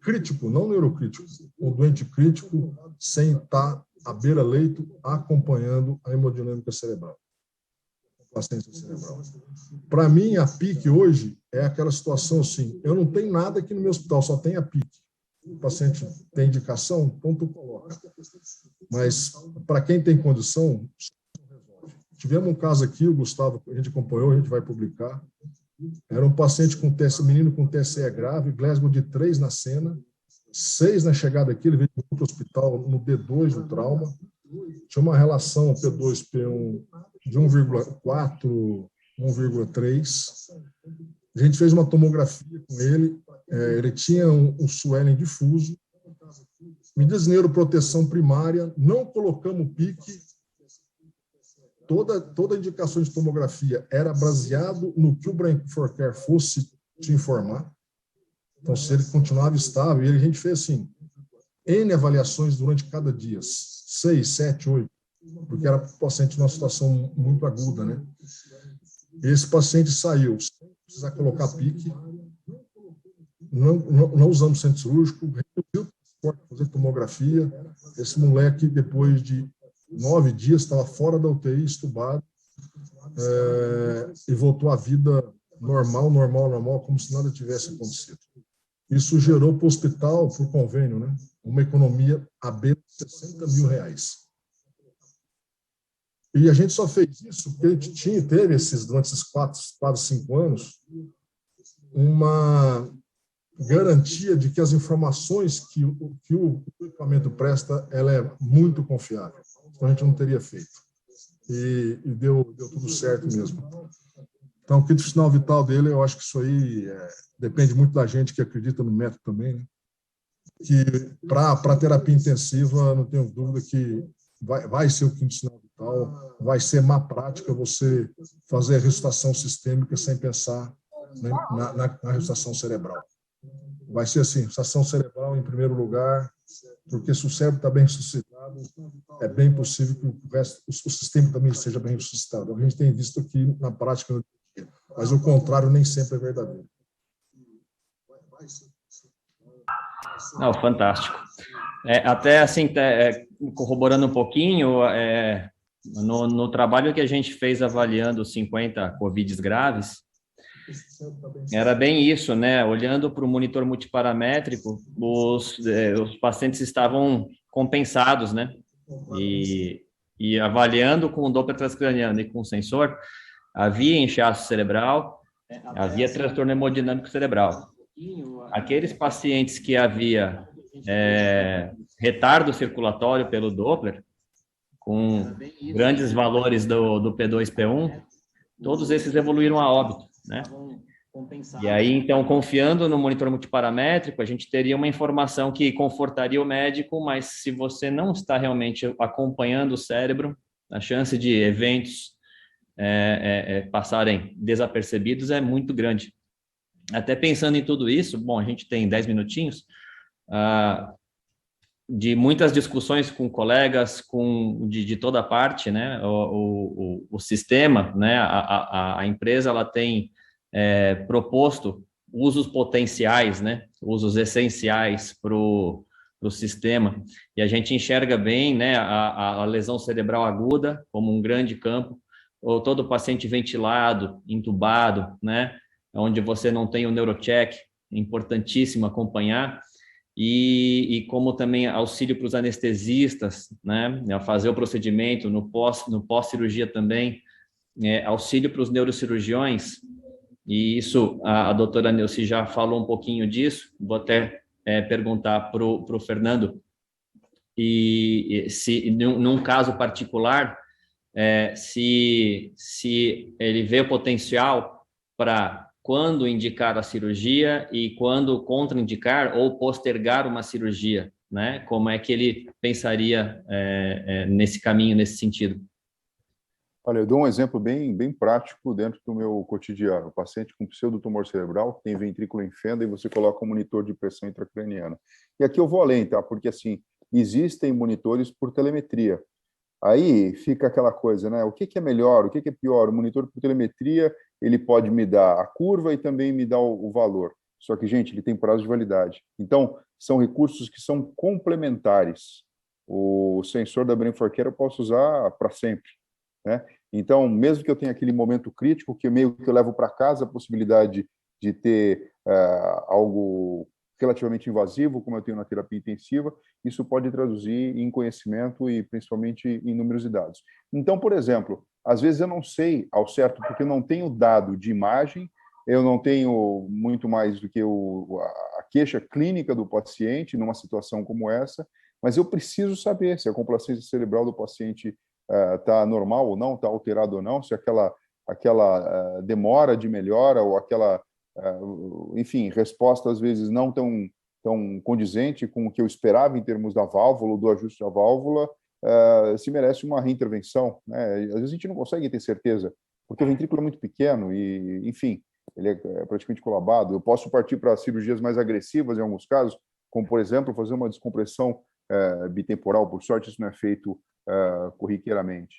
crítico, não neurocrítico, um doente crítico sem estar à beira-leito acompanhando a hemodinâmica cerebral, a paciência cerebral. Para mim, a PIC hoje é aquela situação assim, eu não tenho nada aqui no meu hospital, só tem a PIC. O paciente tem indicação, então tu coloca. Mas, para quem tem condição, tivemos um caso aqui, o Gustavo, a gente acompanhou, a gente vai publicar. Era um paciente com menino com TSE grave, Glasgow de 3 na cena, 6 na chegada aqui, ele veio para o hospital no D2 do trauma. Tinha uma relação P2-P1 de 1,4, 1,3. A gente fez uma tomografia com ele, ele tinha um swelling difuso, medidas de neuroproteção primária, não colocamos PIC. Toda a indicação de tomografia era baseado no que o Brain for Care fosse te informar. Então, se ele continuava estável, e a gente fez assim, N avaliações durante cada dia, 6, 7, 8, porque era um paciente numa situação muito aguda, né? Esse paciente saiu sem precisar colocar PIC, não usamos centro cirúrgico, reduziu o transporte para fazer tomografia. Esse moleque, depois de 9 dias, estava fora da UTI, estubado, e voltou à vida normal, como se nada tivesse acontecido. Isso gerou para o hospital, por convênio, né, uma economia à beira de R$60 mil. E a gente só fez isso porque a gente teve durante esses 4, 5 anos, uma garantia de que as informações que o equipamento presta, ela é muito confiável. Então, a gente não teria feito. E deu tudo certo mesmo. Então, o quinto sinal vital dele, eu acho que isso aí depende muito da gente que acredita no método também, né? Que para terapia intensiva, não tenho dúvida que vai ser o quinto sinal vital, vai ser má prática você fazer a ressuscitação sistêmica sem pensar, né, na ressuscitação cerebral. Vai ser assim, ressuscitação cerebral em primeiro lugar, porque se o cérebro está bem ressuscitado, é bem possível que o sistema também seja bem ressuscitado. A gente tem visto aqui na prática, mas o contrário nem sempre é verdadeiro. Não, fantástico. Até assim, corroborando um pouquinho, no trabalho que a gente fez avaliando os 50 Covids graves, era bem isso, né? Olhando para o monitor multiparamétrico, os pacientes estavam compensados, né? E avaliando com o Doppler transcraniano e com o sensor, havia inchaço cerebral, havia transtorno hemodinâmico cerebral. Aqueles pacientes que havia retardo circulatório pelo Doppler, com grandes valores do P2, todos esses evoluíram a óbito, né? E aí, então, confiando no monitor multiparamétrico, a gente teria uma informação que confortaria o médico, mas se você não está realmente acompanhando o cérebro, a chance de eventos passarem desapercebidos é muito grande. Até pensando em tudo isso, bom, a gente tem 10 minutinhos, de muitas discussões com colegas, de toda parte, né? O sistema, né? A empresa, ela tem proposto usos potenciais, né? Usos essenciais para o sistema. E a gente enxerga bem, né, a lesão cerebral aguda como um grande campo, ou todo paciente ventilado, entubado, né? Onde você não tem o neurocheck, importantíssimo acompanhar. E como também auxílio para os anestesistas, né, a fazer o procedimento no pós-cirurgia também, auxílio para os neurocirurgiões, e isso a doutora Neuci já falou um pouquinho disso, vou até perguntar para o Fernando, e se num caso particular, se ele vê o potencial para quando indicar a cirurgia e quando contraindicar ou postergar uma cirurgia, né? Como é que ele pensaria nesse caminho, nesse sentido? Olha, eu dou um exemplo bem prático dentro do meu cotidiano. O paciente com pseudotumor cerebral tem ventrículo em fenda e você coloca um monitor de pressão intracraniana. E aqui eu vou além, tá? Porque, assim, existem monitores por telemetria. Aí fica aquela coisa, né? O que é melhor, o que é pior? O monitor por telemetria, ele pode me dar a curva e também me dar o valor. Só que, gente, ele tem prazo de validade. Então, são recursos que são complementares. O sensor da Brain4Care eu posso usar para sempre, né? Então, mesmo que eu tenha aquele momento crítico, que meio que eu levo para casa a possibilidade de ter algo relativamente invasivo, como eu tenho na terapia intensiva, isso pode traduzir em conhecimento e principalmente em números e dados. Então, por exemplo, às vezes eu não sei ao certo, porque eu não tenho dado de imagem, eu não tenho muito mais do que a queixa clínica do paciente numa situação como essa, mas eu preciso saber se a complacência cerebral do paciente está normal ou não, está alterado ou não, se aquela demora de melhora ou aquela, enfim, resposta às vezes não tão condizente com o que eu esperava em termos da válvula ou do ajuste da válvula, se merece uma reintervenção, né? Às vezes a gente não consegue ter certeza, porque o ventrículo é muito pequeno e, enfim, ele é praticamente colabado. Eu posso partir para cirurgias mais agressivas em alguns casos, como, por exemplo, fazer uma descompressão bitemporal. Por sorte, isso não é feito corriqueiramente.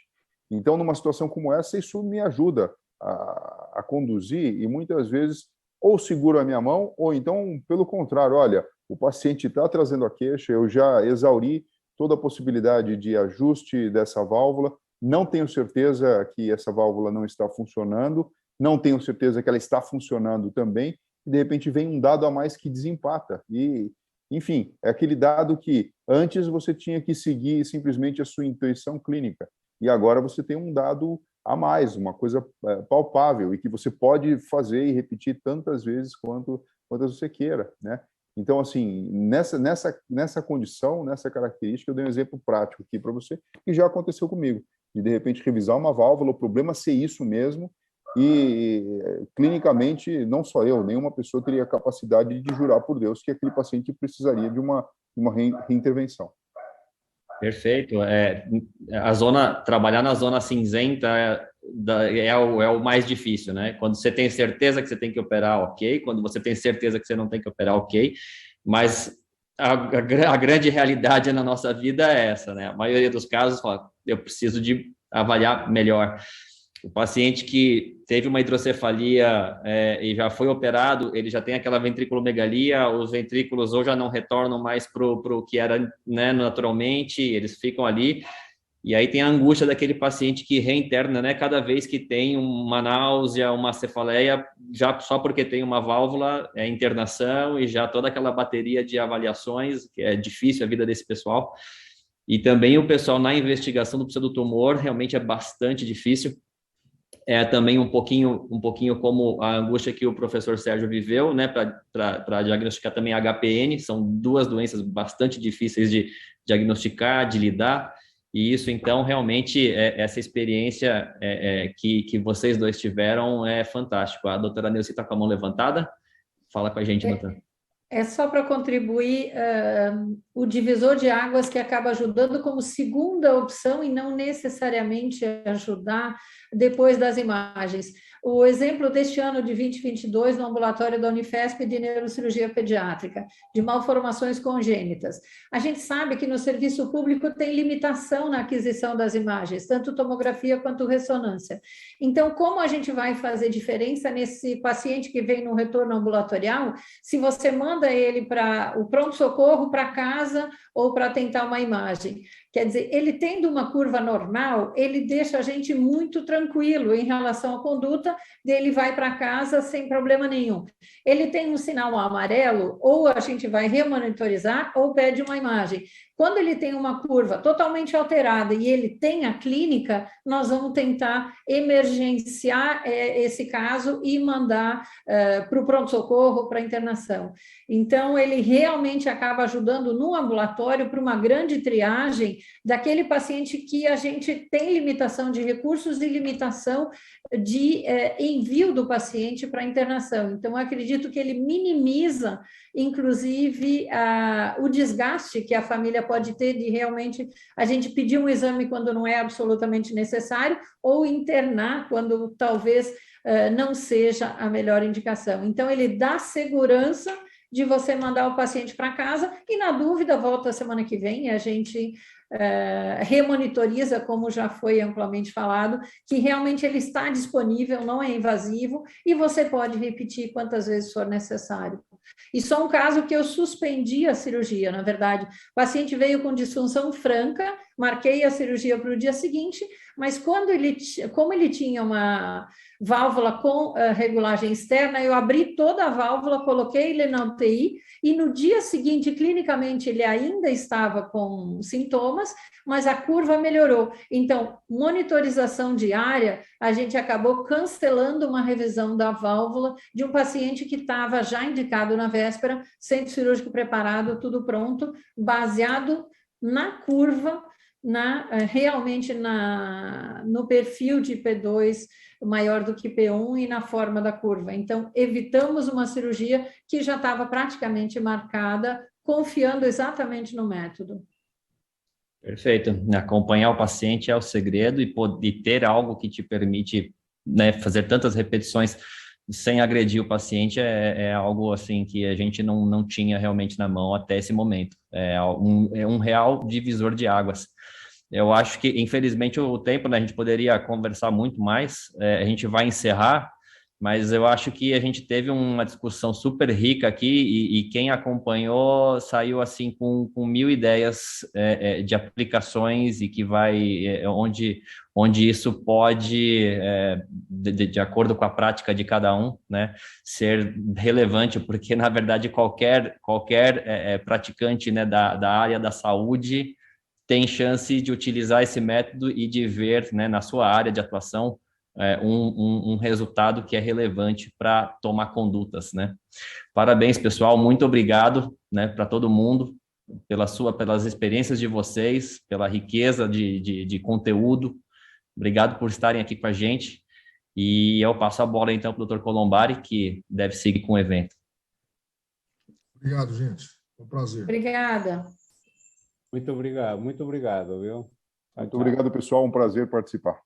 Então, numa situação como essa, isso me ajuda a conduzir e muitas vezes ou seguro a minha mão ou então, pelo contrário, olha, o paciente está trazendo a queixa, eu já exauri toda a possibilidade de ajuste dessa válvula, não tenho certeza que essa válvula não está funcionando, não tenho certeza que ela está funcionando também, e de repente vem um dado a mais que desempata. E, enfim, é aquele dado que antes você tinha que seguir simplesmente a sua intuição clínica, e agora você tem um dado a mais, uma coisa palpável, e que você pode fazer e repetir tantas vezes quantas você queira, né? Então, assim, nessa condição, nessa característica, eu dei um exemplo prático aqui para você, que já aconteceu comigo, de repente revisar uma válvula, o problema ser isso mesmo, e clinicamente, não só eu, nenhuma pessoa teria a capacidade de jurar por Deus que aquele paciente precisaria de uma reintervenção. Perfeito. Trabalhar na zona cinzenta é o mais difícil, né? Quando você tem certeza que você tem que operar, ok. Quando você tem certeza que você não tem que operar, ok. Mas a grande realidade na nossa vida é essa, né? A maioria dos casos fala, eu preciso de avaliar melhor. O paciente que teve uma hidrocefalia e já foi operado, ele já tem aquela ventriculomegalia, os ventrículos ou já não retornam mais para o que era, né, naturalmente, eles ficam ali, e aí tem a angústia daquele paciente que reinterna, né, cada vez que tem uma náusea, uma cefaleia, já só porque tem uma válvula, internação e já toda aquela bateria de avaliações, que é difícil a vida desse pessoal. E também o pessoal na investigação do pseudotumor realmente é bastante difícil. É também um pouquinho como a angústia que o professor Sérgio viveu, né, para diagnosticar também HPN, são duas doenças bastante difíceis de diagnosticar, de lidar, e isso, então, realmente, essa experiência que vocês dois tiveram é fantástico. A doutora Neuci está com a mão levantada, fala com a gente, doutora. É só para contribuir o divisor de águas que acaba ajudando como segunda opção e não necessariamente ajudar depois das imagens. o exemplo deste ano de 2022 no ambulatório da Unifesp de neurocirurgia pediátrica, de malformações congênitas. A gente sabe que no serviço público tem limitação na aquisição das imagens, tanto tomografia quanto ressonância. Então, como a gente vai fazer diferença nesse paciente que vem no retorno ambulatorial, se você manda ele para o pronto-socorro, para casa ou para tentar uma imagem? Quer dizer, ele tendo uma curva normal, ele deixa a gente muito tranquilo em relação à conduta, dele vai para casa sem problema nenhum. Ele tem um sinal amarelo, ou a gente vai remonitorizar, ou pede uma imagem. Quando ele tem uma curva totalmente alterada e ele tem a clínica, nós vamos tentar emergenciar esse caso e mandar para o pronto-socorro, para a internação. Então, ele realmente acaba ajudando no ambulatório para uma grande triagem daquele paciente que a gente tem limitação de recursos e limitação de envio do paciente para a internação. Então, eu acredito que ele minimiza, inclusive, o desgaste que a família pode ter de realmente a gente pedir um exame quando não é absolutamente necessário ou internar quando talvez não seja a melhor indicação. Então, ele dá segurança de você mandar o paciente para casa e, na dúvida, volta a semana que vem e a gente remonitoriza, como já foi amplamente falado, que realmente ele está disponível, não é invasivo, e você pode repetir quantas vezes for necessário. E só um caso que eu suspendi a cirurgia, na verdade, o paciente veio com disfunção franca, marquei a cirurgia para o dia seguinte, mas como ele tinha uma válvula com regulagem externa, eu abri toda a válvula, coloquei ele na UTI, e no dia seguinte, clinicamente, ele ainda estava com sintomas, mas a curva melhorou. Então, monitorização diária, a gente acabou cancelando uma revisão da válvula de um paciente que estava já indicado na véspera, centro cirúrgico preparado, tudo pronto, baseado na curva, realmente no perfil de P2 maior do que P1 e na forma da curva. Então, evitamos uma cirurgia que já estava praticamente marcada, confiando exatamente no método. Perfeito. Acompanhar o paciente é o segredo e ter algo que te permite, né, fazer tantas repetições sem agredir o paciente é algo assim que a gente não tinha realmente na mão até esse momento. É um real divisor de águas. Eu acho que, infelizmente, o tempo, né, a gente poderia conversar muito mais, a gente vai encerrar, mas eu acho que a gente teve uma discussão super rica aqui e quem acompanhou saiu assim com 1000 ideias de aplicações e que vai, onde isso pode, de acordo com a prática de cada um, né, ser relevante, porque, na verdade, qualquer praticante, né, da área da saúde tem chance de utilizar esse método e de ver, né, na sua área de atuação um resultado que é relevante para tomar condutas, né? Parabéns, pessoal, muito obrigado, né, para todo mundo, pelas experiências de vocês, pela riqueza de conteúdo. Obrigado por estarem aqui com a gente. E eu passo a bola, então, para o Dr. Colombari, que deve seguir com o evento. Obrigado, gente. Foi um prazer. Obrigada. Muito obrigado, viu? Muito obrigado, pessoal. Um prazer participar.